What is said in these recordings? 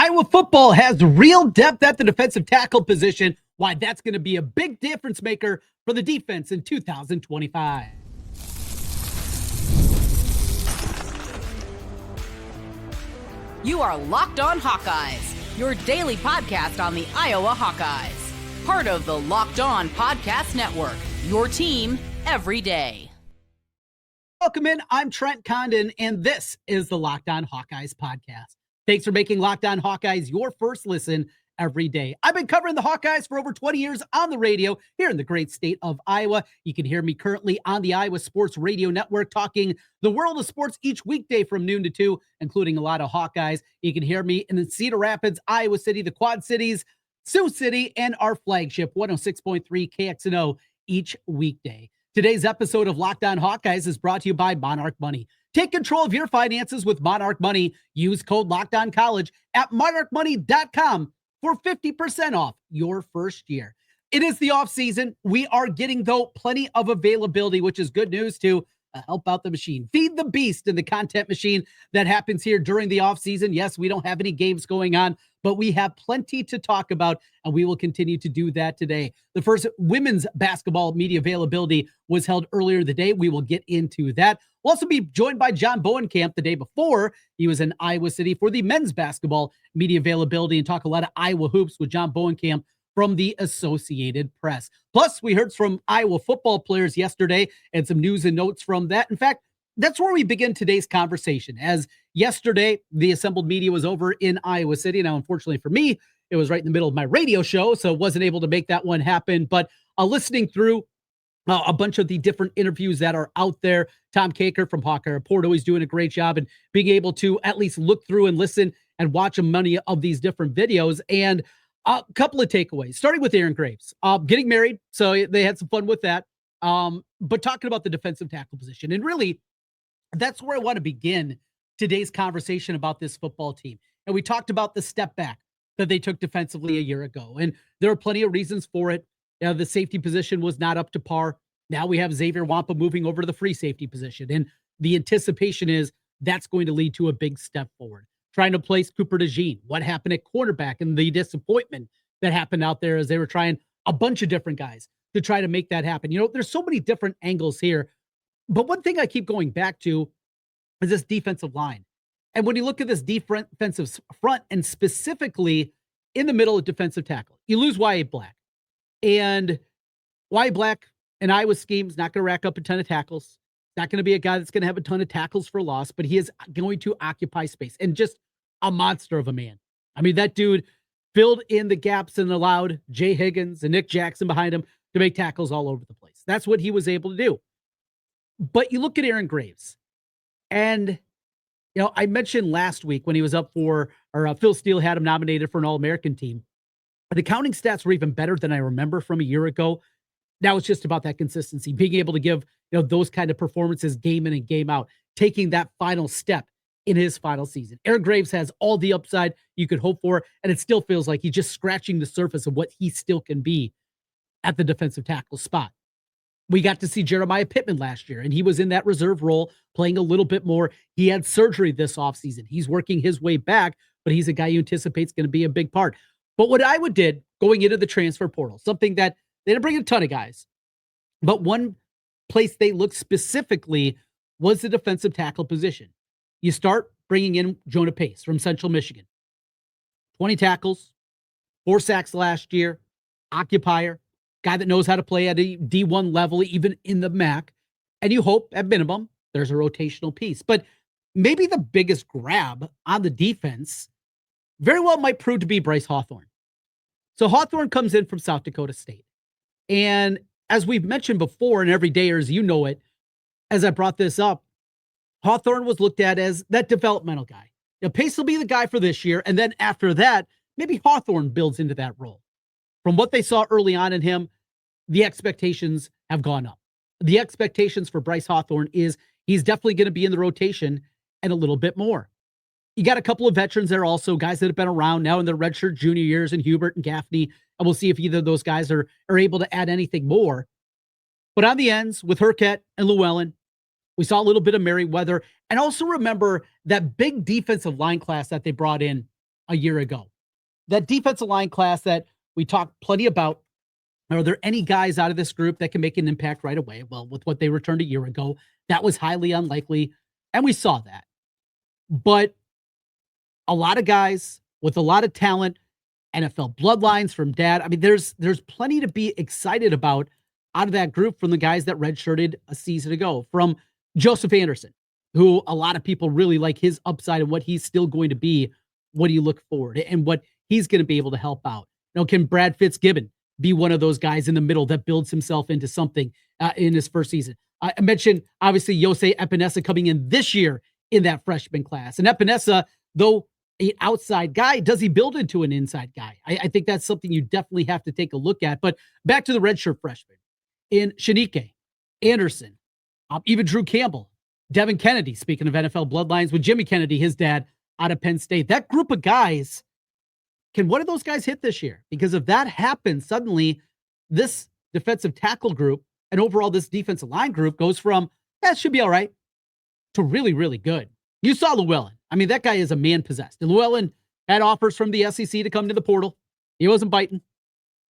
Iowa football has real depth at the defensive tackle position. Why that's going to be a big difference maker for the defense in 2025. You are Locked On Hawkeyes, your daily podcast on the Iowa Hawkeyes. Part of the Locked On Podcast Network, your team every day. Welcome in. I'm Trent Condon, and this is the Locked On Hawkeyes podcast. Thanks for making Locked On Hawkeyes your first listen every day. I've been covering the Hawkeyes for over 20 years on the radio here in the great state of Iowa. You can hear me currently on the Iowa Sports Radio Network talking the world of sports each weekday from noon to 2, including a lot of Hawkeyes. You can hear me in the Cedar Rapids, Iowa City, the Quad Cities, Sioux City, and our flagship 106.3 KXNO each weekday. Today's episode of Locked On Hawkeyes is brought to you by Monarch Money. Take control of your finances with Monarch Money. Use code LOCKEDONCollege at monarchmoney.com for 50% off your first year. It is the off season. We are getting, though, plenty of availability, which is good news to help out the machine. Feed the beast in the content machine that happens here during the off season. Yes, we don't have any games going on, but we have plenty to talk about, and we will continue to do that today. The first women's basketball media availability was held earlier in the day. We will get into that. We'll also be joined by John Bowenkamp the day before. He was in Iowa City for the men's basketball media availability and talk a lot of Iowa hoops with John Bowenkamp from the Associated Press. Plus, we heard from Iowa football players yesterday and some news and notes from that. In fact, that's where we begin today's conversation. As yesterday, the assembled media was over in Iowa City. Now, unfortunately for me, it was right in the middle of my radio show, so wasn't able to make that one happen. But listening through a bunch of the different interviews that are out there, Tom Caker from Hawkeye Report always doing a great job and being able to at least look through and listen and watch many of these different videos. And a couple of takeaways, starting with Aaron Graves, getting married. So they had some fun with that. But talking about the defensive tackle position, and really that's where I want to begin today's conversation about this football team. And we talked about the step back that they took defensively a year ago. And there are plenty of reasons for it. The safety position was not up to par. Now we have Xavier Wampa moving over to the free safety position. And the anticipation is that's going to lead to a big step forward. Trying to place Cooper DeJean. What happened at cornerback and the disappointment that happened out there as they were trying a bunch of different guys to try to make that happen. You know, there's so many different angles here. But one thing I keep going back to is this defensive line. And when you look at this defensive front, and specifically in the middle of defensive tackle, you lose Y.A. Black. And Y.A. Black in Iowa's scheme is not going to rack up a ton of tackles. Not going to be a guy that's going to have a ton of tackles for loss, but he is going to occupy space and just a monster of a man. I mean, that dude filled in the gaps and allowed Jay Higgins and Nick Jackson behind him to make tackles all over the place. That's what he was able to do. But you look at Aaron Graves, and you know, I mentioned last week when he was up for, or Phil Steele had him nominated for an All-American team. The counting stats were even better than I remember from a year ago. Now it's just about that consistency, being able to give, you know, those kind of performances game in and game out, taking that final step in his final season. Aaron Graves has all the upside you could hope for, and it still feels like he's just scratching the surface of what he still can be at the defensive tackle spot. We got to see Jeremiah Pittman last year, and he was in that reserve role, playing a little bit more. He had surgery this offseason. He's working his way back, but he's a guy you anticipate's going to be a big part. But what Iowa did going into the transfer portal, something that they didn't bring a ton of guys, but one place they looked specifically was the defensive tackle position. You start bringing in Jonah Pace from Central Michigan. 20 tackles, 4 sacks last year, occupier, guy that knows how to play at a D1 level, even in the MAC. And you hope, at minimum, there's a rotational piece. But maybe the biggest grab on the defense very well might prove to be Bryce Hawthorne. So Hawthorne comes in from South Dakota State. And as we've mentioned before, and every day, as you know it, as I brought this up, Hawthorne was looked at as that developmental guy. Now, Pace will be the guy for this year. And then after that, maybe Hawthorne builds into that role. From what they saw early on in him, the expectations have gone up. The expectations for Bryce Hawthorne is he's definitely going to be in the rotation and a little bit more. You got a couple of veterans there also, guys that have been around now in their redshirt junior years, and Hubert and Gaffney, and we'll see if either of those guys are able to add anything more. But on the ends, with Herket and Llewellyn, we saw a little bit of Merriweather. And also remember that big defensive line class that they brought in a year ago. That defensive line class that we talked plenty about, are there any guys out of this group that can make an impact right away? Well, with what they returned a year ago, that was highly unlikely, and we saw that. But a lot of guys with a lot of talent, NFL bloodlines from dad. I mean, there's plenty to be excited about out of that group from the guys that redshirted a season ago. From Joseph Anderson, who a lot of people really like his upside and what he's still going to be. What do you look forward and what he's going to be able to help out? You know, can Brad Fitzgibbon be one of those guys in the middle that builds himself into something in his first season? I mentioned, obviously, Jose Epinesa coming in this year in that freshman class. And Epinesa, though an outside guy, does he build into an inside guy? I think that's something you definitely have to take a look at. But back to the redshirt freshman in Shanike, Anderson, even Drew Campbell, Devin Kennedy, speaking of NFL bloodlines, with Jimmy Kennedy, his dad, out of Penn State. That group of guys, can one of those guys hit this year? Because if that happens, suddenly this defensive tackle group and overall this defensive line group goes from, that should be all right, to really, really good. You saw Llewellyn. I mean, that guy is a man possessed. And Llewellyn had offers from the SEC to come to the portal. He wasn't biting.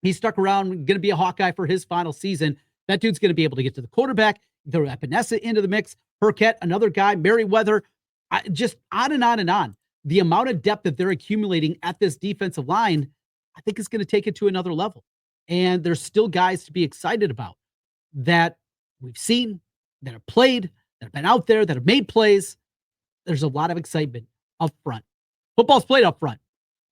He stuck around, going to be a Hawkeye for his final season. That dude's going to be able to get to the quarterback, throw Epinesa into the mix, Burkett, another guy, Merriweather, just on and on and on. The amount of depth that they're accumulating at this defensive line, I think is going to take it to another level. And there's still guys to be excited about that we've seen, that have played, that have been out there, that have made plays. There's a lot of excitement up front. Football's played up front,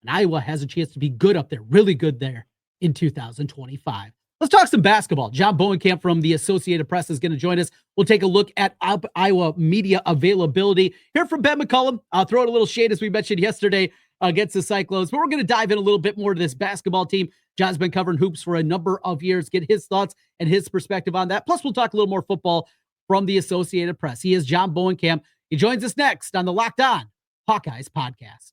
and Iowa has a chance to be good up there, really good there in 2025. Let's talk some basketball. John Bowenkamp from the Associated Press is going to join us. We'll take a look at Iowa media availability. Hear from Ben McCollum. I'll throw it a little shade, as we mentioned yesterday, against the Cyclones. But we're going to dive in a little bit more to this basketball team. John's been covering hoops for a number of years. Get his thoughts and his perspective on that. Plus, we'll talk a little more football from the Associated Press. He is John Bowenkamp. He joins us next on the Locked On Hawkeyes podcast.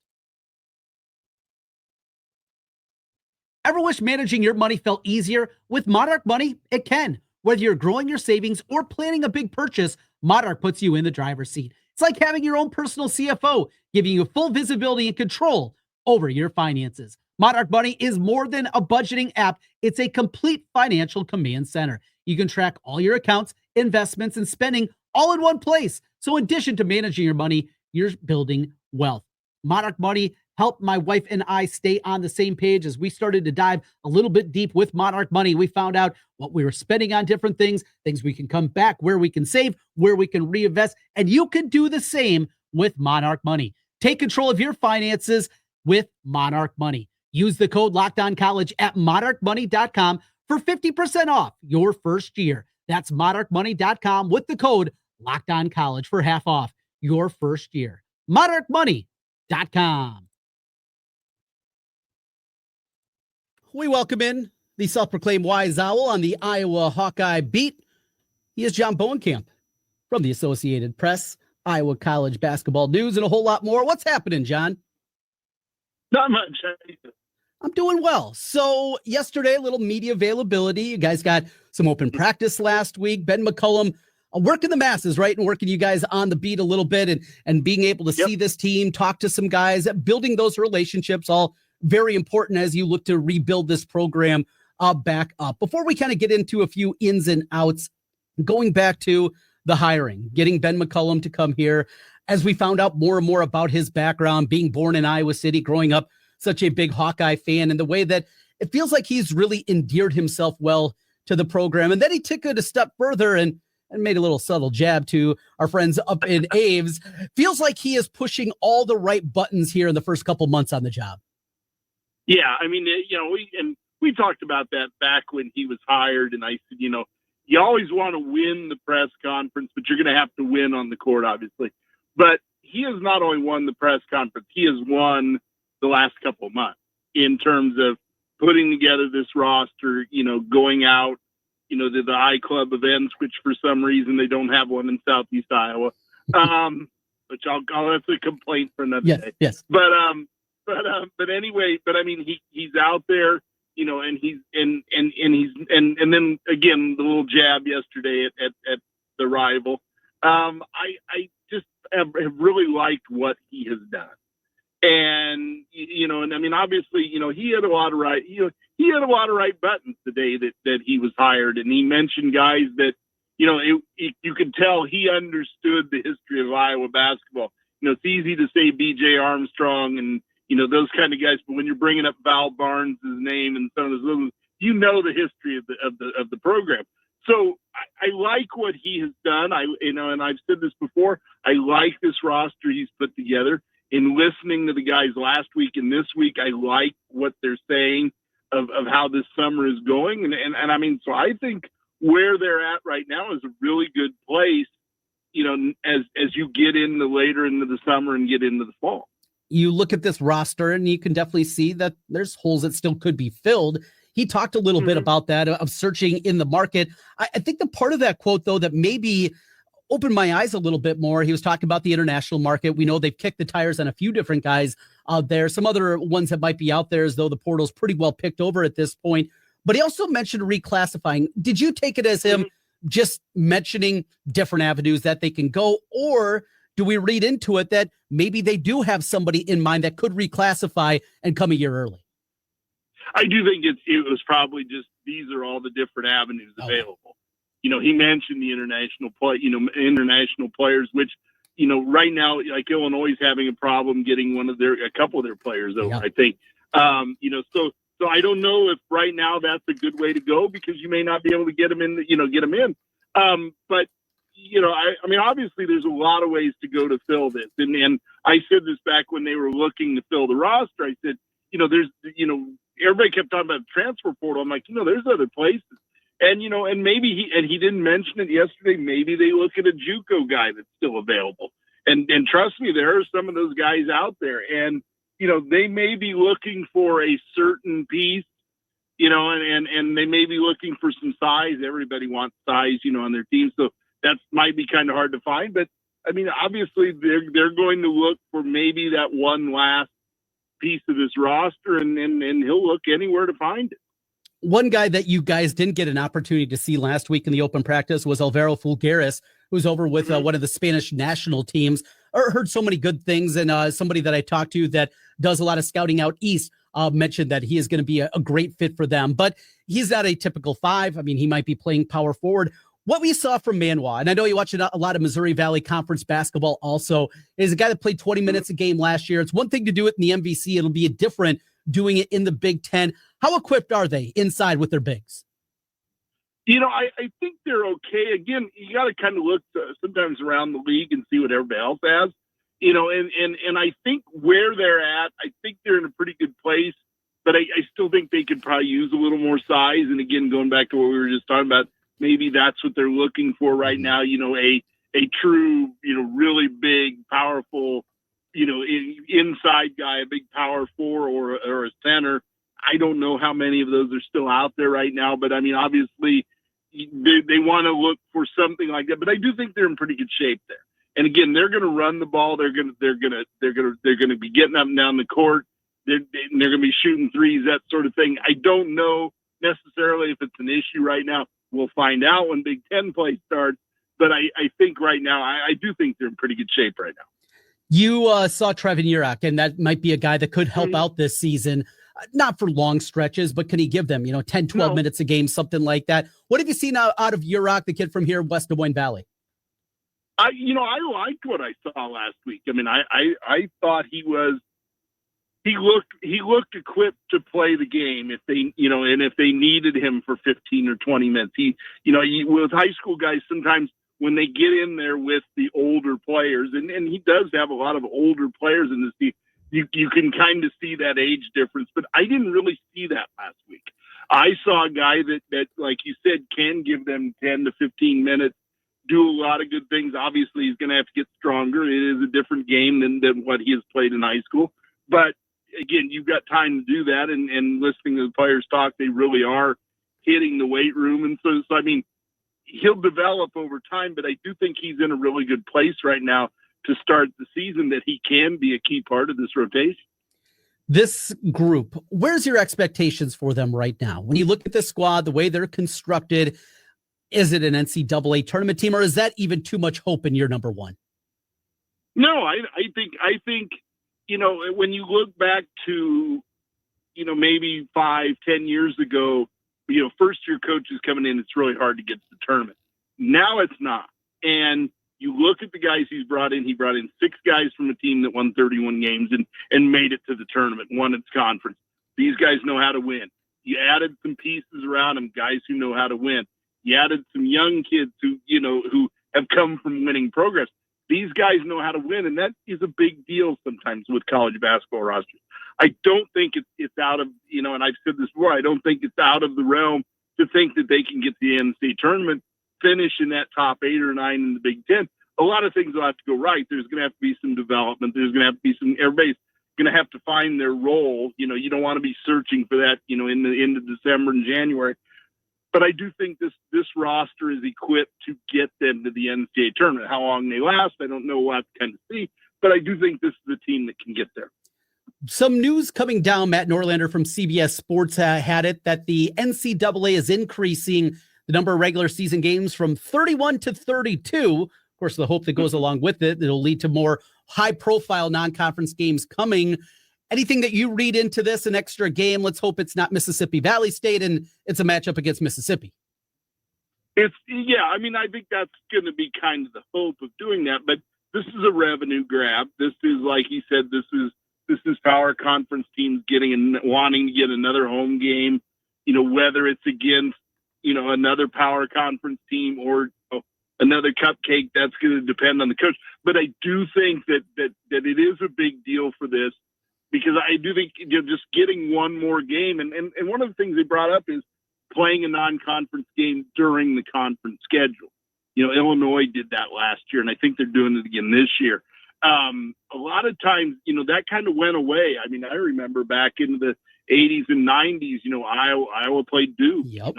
Ever wish managing your money felt easier? With Monarch Money, it can. Whether you're growing your savings or planning a big purchase, Monarch puts you in the driver's seat. It's like having your own personal CFO, giving you full visibility and control over your finances. Monarch Money is more than a budgeting app. It's a complete financial command center. You can track all your accounts, investments, and spending all in one place. So in addition to managing your money, you're building wealth. Monarch Money helped my wife and I stay on the same page as we started to dive a little bit deep with Monarch Money. We found out what we were spending on different things we can come back, where we can save, where we can reinvest, and you can do the same with Monarch Money. Take control of your finances with Monarch Money. Use the code LOCKEDONCollege at monarchmoney.com for 50% off your first year. That's monarchmoney.com with the code LOCKEDONCollege for half off your first year. monarchmoney.com. We welcome in the self-proclaimed wise owl on the Iowa Hawkeye beat. He is John Bowenkamp from the Associated Press, Iowa College basketball news, and a whole lot more. What's happening, John? Not much. I'm doing well. So yesterday, a little media availability. You guys got some open practice last week. Ben McCollum working the masses, right? And working you guys on the beat a little bit and being able to see this team, talk to some guys, building those relationships, all very important as you look to rebuild this program back up. Before we kind of get into a few ins and outs, going back to the hiring, getting Ben McCollum to come here, as we found out more and more about his background, being born in Iowa City, growing up such a big Hawkeye fan, and the way that it feels like he's really endeared himself well to the program. And then he took it a step further and made a little subtle jab to our friends up in Aves. Feels like he is pushing all the right buttons here in the first couple months on the job. Yeah, I mean, we talked about that back when he was hired, and I said, you always want to win the press conference, but you're going to have to win on the court, obviously. But he has not only won the press conference, he has won the last couple of months in terms of putting together this roster, going out, the iClub events, which for some reason they don't have one in Southeast Iowa, which that's a complaint for another day. Yes. But anyway, I mean, he's out there, and he's and then again, the little jab yesterday at the rival. I just have really liked what he has done. And, and I mean, obviously, he had a lot of he had a lot of right buttons the day that he was hired. And he mentioned guys that, you could tell he understood the history of Iowa basketball. It's easy to say BJ Armstrong and, those kind of guys, but when you're bringing up Val Barnes' name and some of those, the history of the program. So I like what he has done. And I've said this before, I like this roster he's put together. In listening to the guys last week and this week, I like what they're saying of how this summer is going. And I mean, so I think where they're at right now is a really good place, as you get later into the summer and get into the fall. You look at this roster and you can definitely see that there's holes that still could be filled. He talked a little bit about that, of searching in the market. I think the part of that quote, though, that maybe opened my eyes a little bit more, he was talking about the international market. We know they've kicked the tires on a few different guys out there. Some other ones that might be out there, as though the portal's pretty well picked over at this point. But he also mentioned reclassifying. Did you take it as him just mentioning different avenues that they can go, or do we read into it that maybe they do have somebody in mind that could reclassify and come a year early? I do think it was probably just, these are all the different avenues available. He mentioned the international players, which, right now, like Illinois is having a problem getting a couple of their players over, I think. So I don't know if right now that's a good way to go, because you may not be able to get them in. But I mean, obviously there's a lot of ways to go to fill this. And I said this back when they were looking to fill the roster. I said, everybody kept talking about the transfer portal. I'm like, there's other places. And, and maybe he didn't mention it yesterday. Maybe they look at a JUCO guy that's still available. And trust me, there are some of those guys out there. And, they may be looking for a certain piece, and they may be looking for some size. Everybody wants size, on their team. So that might be kind of hard to find. But, I mean, obviously they're going to look for maybe that one last piece of this roster, and he'll look anywhere to find it. One guy that you guys didn't get an opportunity to see last week in the open practice was Alvaro Fulgueras, who's over with one of the Spanish national teams. I heard so many good things, and somebody that I talked to that does a lot of scouting out east mentioned that he is going to be a great fit for them. But he's not a typical five. I mean, he might be playing power forward. What we saw from Manoa, and I know you watch a lot of Missouri Valley Conference basketball also, is a guy that played 20 minutes a game last year. It's one thing to do it in the MVC. It'll be a different doing it in the Big Ten. How equipped are they inside with their bigs? I think they're okay. Again, you got to kind of look sometimes around the league and see what everybody else has, and I think where they're at, I think they're in a pretty good place, but I still think they could probably use a little more size. And again, going back to what we were just talking about, maybe that's what they're looking for right now, a true, really big, powerful, inside guy, a big power four or a center. I don't know how many of those are still out there right now, but I mean, obviously they want to look for something like that, but I do think they're in pretty good shape there. And again, they're going to run the ball. They're going to be getting up and down the court. They're going to be shooting threes, that sort of thing. I don't know necessarily if it's an issue right now. We'll find out when Big Ten play starts. But I think right now, I do think they're in pretty good shape right now. You saw Trevin Urach, and that might be a guy that could help out this season. Not for long stretches, but can he give them, 10, 12 minutes a game, something like that? What have you seen out of Urach, the kid from here, West Des Moines Valley? I liked what I saw last week. I mean, I thought he looked equipped to play the game if they, and if they needed him for 15 or 20 minutes. With high school guys, sometimes when they get in there with the older players, and he does have a lot of older players in this team, you can kind of see that age difference. But I didn't really see that last week. I saw a guy that, like you said, can give them 10 to 15 minutes, do a lot of good things. Obviously, he's going to have to get stronger. It is a different game than what he has played in high school. But again, you've got time to do that. And listening to the players talk, they really are hitting the weight room. And so I mean, he'll develop over time, but I do think he's in a really good place right now to start the season, that he can be a key part of this rotation. This group, where's your expectations for them right now? When you look at the squad, the way they're constructed, is it an NCAA tournament team, or is that even too much hope in year number one? No, I think when you look back to, maybe 5-10 years ago, first-year coaches coming in, it's really hard to get to the tournament. Now it's not. And you look at the guys he's brought in. He brought in 6 guys from a team that won 31 games and made it to the tournament, won its conference. These guys know how to win. You added some pieces around them, guys who know how to win. You added some young kids who have come from winning programs. These guys know how to win, and that is a big deal sometimes with college basketball rosters. I don't think it's out of, and I've said this before, I don't think it's out of the realm to think that they can get the NCAA tournament, finish in that top 8 or 9 in the Big Ten. A lot of things will have to go right. There's going to have to be some development. There's going to have to be everybody's going to have to find their role. You don't want to be searching for that, in the end of December and January. But I do think this roster is equipped to get them to the NCAA tournament. How long they last, I don't know. We'll have to kind of see. But I do think this is the team that can get there. Some news coming down, Matt Norlander from CBS Sports had it that the NCAA is increasing the number of regular season games from 31 to 32. Of course, the hope that goes along with it, it'll lead to more high-profile non-conference games coming. Anything that you read into this, an extra game? Let's hope it's not Mississippi Valley State and it's a matchup against Mississippi. I think that's going to be kind of the hope of doing that. But this is a revenue grab. This is, like he said, this is power conference teams wanting to get another home game, whether it's against, another power conference team or another cupcake. That's going to depend on the coach. But I do think that it is a big deal for this, because I do think just getting one more game. And one of the things they brought up is playing a non-conference game during the conference schedule. Illinois did that last year, and I think they're doing it again this year. A lot of times, that kind of went away. I mean, I remember back in the 80s and 90s, Iowa played Duke, yep.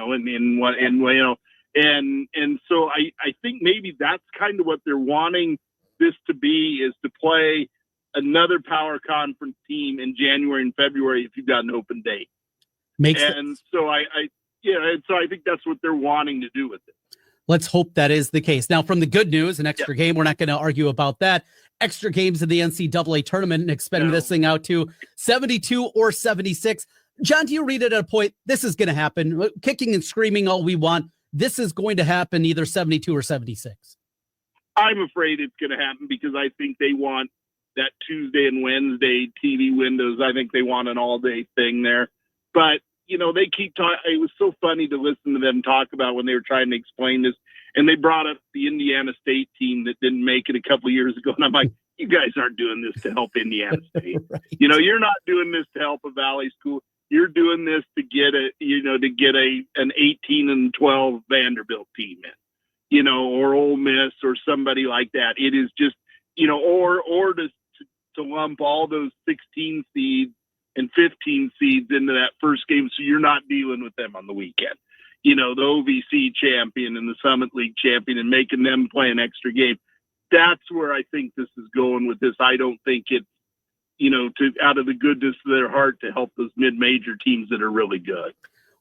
And so I think maybe that's kind of what they're wanting this to be, is to play another power conference team in January and February if you've got an open date. Makes sense. So I think that's what they're wanting to do with it. Let's hope that is the case. Now, from the good news, an extra game, we're not going to argue about that. Extra games in the NCAA tournament and expanding this thing out to 72 or 76. John, do you read it at a point? This is going to happen. Kicking and screaming all we want. This is going to happen either 72 or 76. I'm afraid it's going to happen because I think they want that Tuesday and Wednesday TV windows. I think they want an all-day thing there. But, they keep talking. It was so funny to listen to them talk about when they were trying to explain this. And they brought up the Indiana State team that didn't make it a couple of years ago. And I'm like, you guys aren't doing this to help Indiana State. Right. You're not doing this to help a Valley school. You're doing this to get an 18-12 Vanderbilt team in, or Ole Miss or somebody like that. It is just, or to lump all those 16 seeds and 15 seeds into that first game, so you're not dealing with them on the weekend. The OVC champion and the Summit League champion, and making them play an extra game. That's where I think this is going with this. I don't think it's, out of the goodness of their heart to help those mid-major teams that are really good.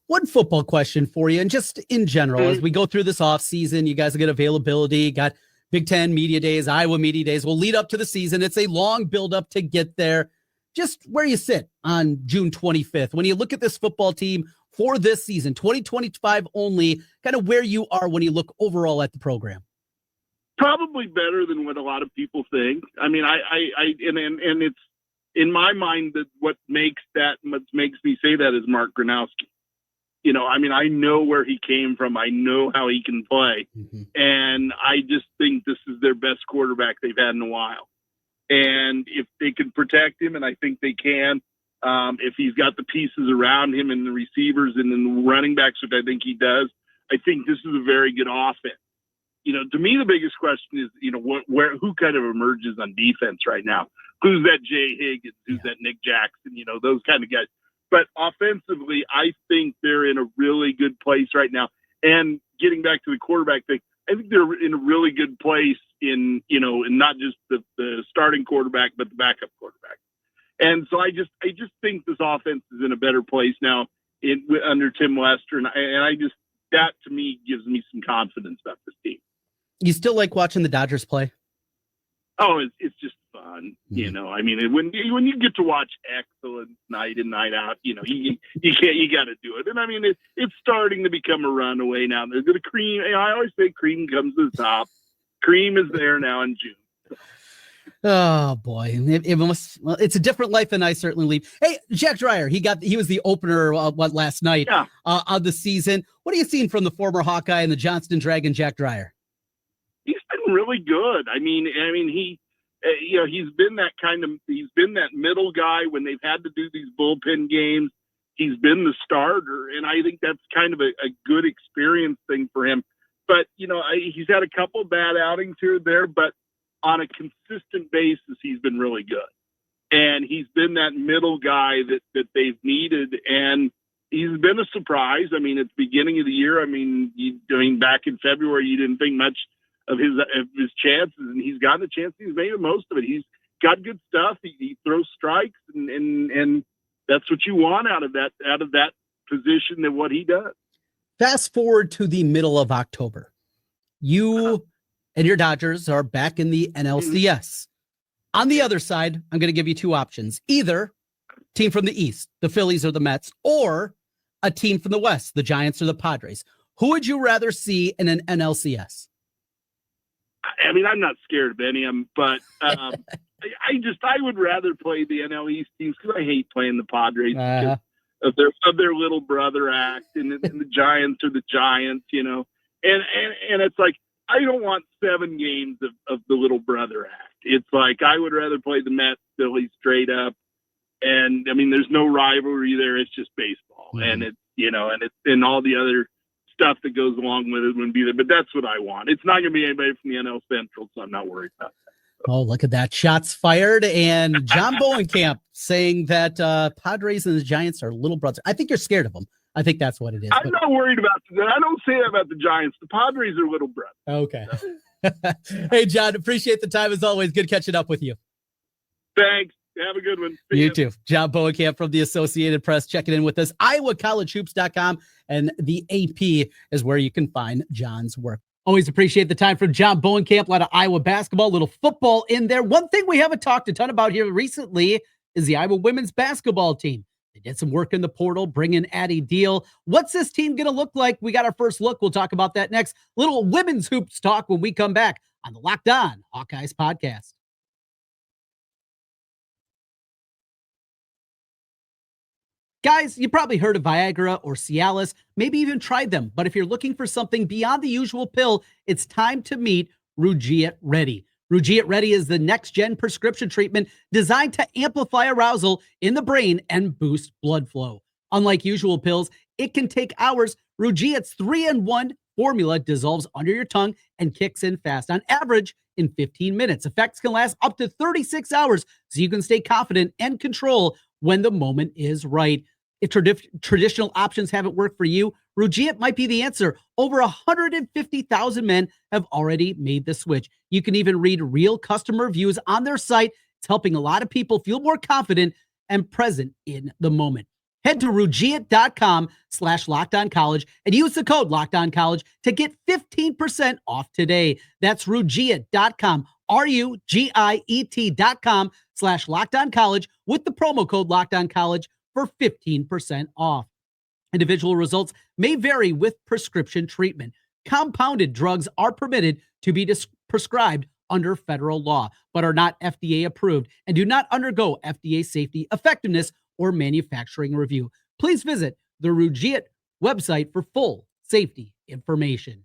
One football question for you, and just in general, as we go through this off season, you guys get availability, got Big Ten media days, Iowa media days. We'll lead up to the season. It's a long build up to get there. Just where you sit on June 25th, when you look at this football team for this season, 2025 only, kind of where you are when you look overall at the program. Probably better than what a lot of people think. I mean, and it's in my mind that what makes me say that is Mark Gronowski. I know where he came from. I know how he can play. Mm-hmm. And I just think this is their best quarterback they've had in a while. And if they can protect him, and I think they can, if he's got the pieces around him and the receivers and then the running backs, which I think he does, I think this is a very good offense. To me, the biggest question is, who kind of emerges on defense right now? Who's that Jay Higgins? Who's that Nick Jackson? Those kind of guys. But offensively, I think they're in a really good place right now. And getting back to the quarterback thing, I think they're in a really good place in not just the starting quarterback, but the backup quarterback. And so I just think this offense is in a better place now under Tim Lester. And that to me gives me some confidence about this team. You still like watching the Dodgers play? Oh, it's just fun. fun. You know, I mean, when you get to watch excellence night in, night out, you got to do it. And I mean, it's starting to become a runaway now. The cream, I always say cream comes to the top. Cream is there now in June. Oh boy, it's a different life than I certainly lead. Hey, Jack Dreyer, he was the opener last night of the season. What are you seeing from the former Hawkeye and the Johnston Dragon, Jack Dreyer? He's been really good. I mean, he's been that middle guy when they've had to do these bullpen games. He's been the starter, and I think that's kind of a good experience thing for him. But he's had a couple bad outings here and there, but on a consistent basis, he's been really good. And he's been that middle guy that they've needed. And he's been a surprise. I mean, at the beginning of the year, back in February, you didn't think much of his chances, and he's gotten a chance. He's made the most of it. He's got good stuff. He throws strikes, and that's what you want out of that position and what he does. Fast forward to the middle of October. You and your Dodgers are back in the NLCS. On the other side, I'm going to give you two options. Either team from the East, the Phillies or the Mets, or a team from the West, the Giants or the Padres. Who would you rather see in an NLCS? I mean, I'm not scared of any of them, but I would rather play the NL East teams because I hate playing the Padres because of their little brother act, and the Giants are the Giants, and it's like, I don't want 7 games of the little brother act. It's like, I would rather play the Mets, Phillies straight up. And I mean, there's no rivalry there. It's just baseball. And and all the other stuff that goes along with it wouldn't be there, but that's what I want. It's not going to be anybody from the NL Central, so I'm not worried about that. Oh, look at that. Shots fired. And John Bowenkamp saying that Padres and the Giants are little brothers. I think you're scared of them. I think that's what it is. I'm not worried about that. I don't say that about the Giants. The Padres are little brothers. Okay. Hey, John, appreciate the time as always. Good catching up with you. Thanks. Have a good one. See you too. John Bowenkamp from the Associated Press checking in with us. IowaCollegeHoops.com and the AP is where you can find John's work. Always appreciate the time from John Bowenkamp. A lot of Iowa basketball, a little football in there. One thing we haven't talked a ton about here recently is the Iowa women's basketball team. They did some work in the portal, bring in Addie Deal. What's this team going to look like? We got our first look. We'll talk about that next. Little women's hoops talk when we come back on the Locked On Hawkeyes podcast. Guys, you probably heard of Viagra or Cialis, maybe even tried them. But if you're looking for something beyond the usual pill, it's time to meet Rugiet Ready. Rugiet Ready is the next-gen prescription treatment designed to amplify arousal in the brain and boost blood flow. Unlike usual pills, it can take hours. Rugiet's 3-in-1 formula dissolves under your tongue and kicks in fast, on average in 15 minutes. Effects can last up to 36 hours, so you can stay confident and control when the moment is right. If traditional options haven't worked for you, Rugiet might be the answer. Over 150,000 men have already made the switch. You can even read real customer reviews on their site. It's helping a lot of people feel more confident and present in the moment. Head to Rugiet.com/LockedOnCollege and use the code LockedOnCollege to get 15% off today. That's Rugiet.com, RUGIET.com/LockedOnCollege with the promo code LockedOnCollege for 15% off. Individual results may vary with prescription treatment. Compounded drugs are permitted to be prescribed under federal law, but are not FDA approved and do not undergo FDA safety, effectiveness, or manufacturing review. Please visit the Rugiet website for full safety information.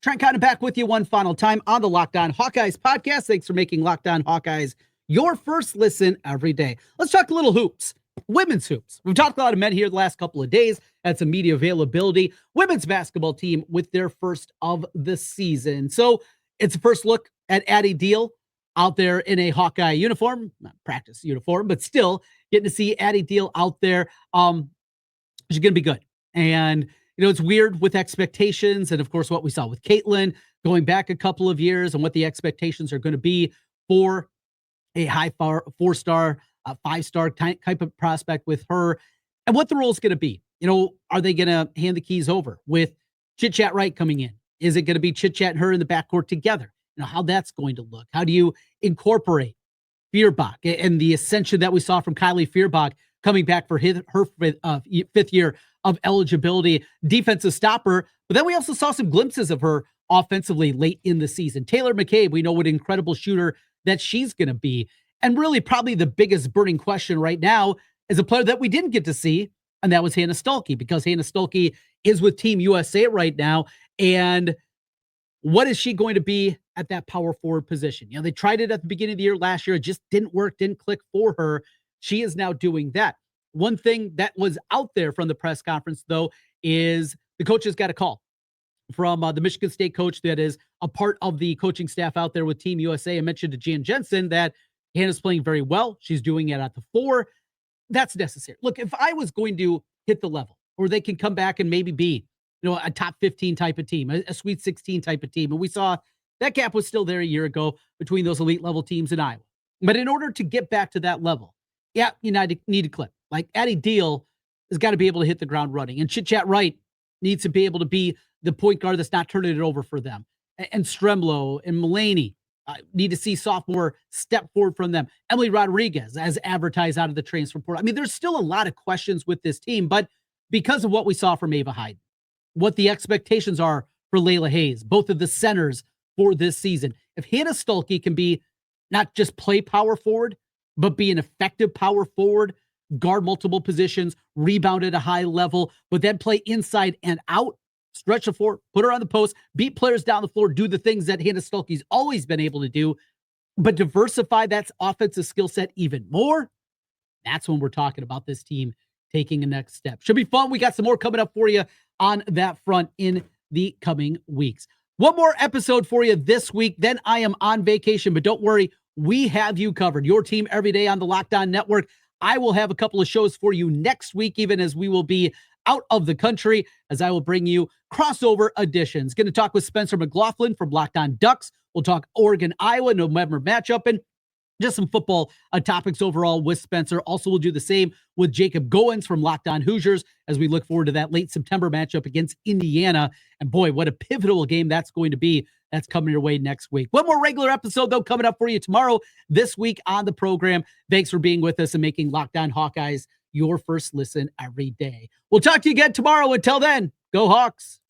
Trent Condon back with you one final time on the Locked On Hawkeyes podcast. Thanks for making Locked On Hawkeyes your first listen every day. Let's talk a little hoops. Women's hoops. We've talked a lot of men here the last couple of days. Had some media availability. Women's basketball team with their first of the season. So it's a first look at Addie Deal out there in a Hawkeye uniform, not practice uniform, but still getting to see Addie Deal out there. She's going to be good. And, it's weird with expectations. And of course, what we saw with Caitlin going back a couple of years and what the expectations are going to be for a high 4-star, 5-star type of prospect with her, and what the role is going to be. Are they going to hand the keys over with Chit Chat Wright coming in Is it going to be Chit Chat and her in the backcourt together? How that's going to look. How do you incorporate Feuerbach and the ascension that we saw from Kylie Feuerbach coming back for her fifth year of eligibility, defensive stopper. But then we also saw some glimpses of her offensively late in the season. Taylor McCabe, we know what an incredible shooter that she's going to be. And really probably the biggest burning question right now is a player that we didn't get to see, and that was Hannah Stuelke, because Hannah Stuelke is with Team USA right now. And what is she going to be at that power forward position? They tried it at the beginning of the year last year. It just didn't work, didn't click for her. She is now doing that. One thing that was out there from the press conference, though, is the coaches got a call from the Michigan State coach that is a part of the coaching staff out there with Team USA. I mentioned to Jan Jensen that Hannah's playing very well. She's doing it at the 4. That's necessary. Look, if I was going to hit the level, or they can come back and maybe be, a top 15 type of team, a Sweet 16 type of team. And we saw that gap was still there a year ago between those elite level teams in Iowa. But in order to get back to that level, you need to clip. Like Addie Deal has got to be able to hit the ground running. And Chit Chat Wright needs to be able to be the point guard that's not turning it over for them. And Stremlo and Mulaney need to see sophomore step forward from them. Emily Rodriguez, as advertised out of the transfer portal. I mean, there's still a lot of questions with this team, but because of what we saw from Ava Hyden, what the expectations are for Layla Hayes, both of the centers for this season. If Hannah Stuelke can be not just play power forward, but be an effective power forward, guard multiple positions, rebound at a high level, but then play inside and out, stretch the floor, put her on the post, beat players down the floor, do the things that Hannah Stuelke's always been able to do, but diversify that offensive skill set even more, that's when we're talking about this team taking a next step. Should be fun. We got some more coming up for you on that front in the coming weeks. One more episode for you this week, then I am on vacation, but don't worry, we have you covered. Your team every day on the Locked On Network. I will have a couple of shows for you next week, even as we will be out of the country, as I will bring you crossover editions. Going to talk with Spencer McLaughlin from Locked On Ducks. We'll talk Oregon, Iowa, November matchup, and just some football topics overall with Spencer. Also, we'll do the same with Jacob Goins from Locked On Hoosiers as we look forward to that late September matchup against Indiana. And boy, what a pivotal game that's going to be. That's coming your way next week. One more regular episode, though, coming up for you tomorrow, this week on the program. Thanks for being with us and making Locked On Hawkeyes your first listen every day. We'll talk to you again tomorrow. Until then, go Hawks.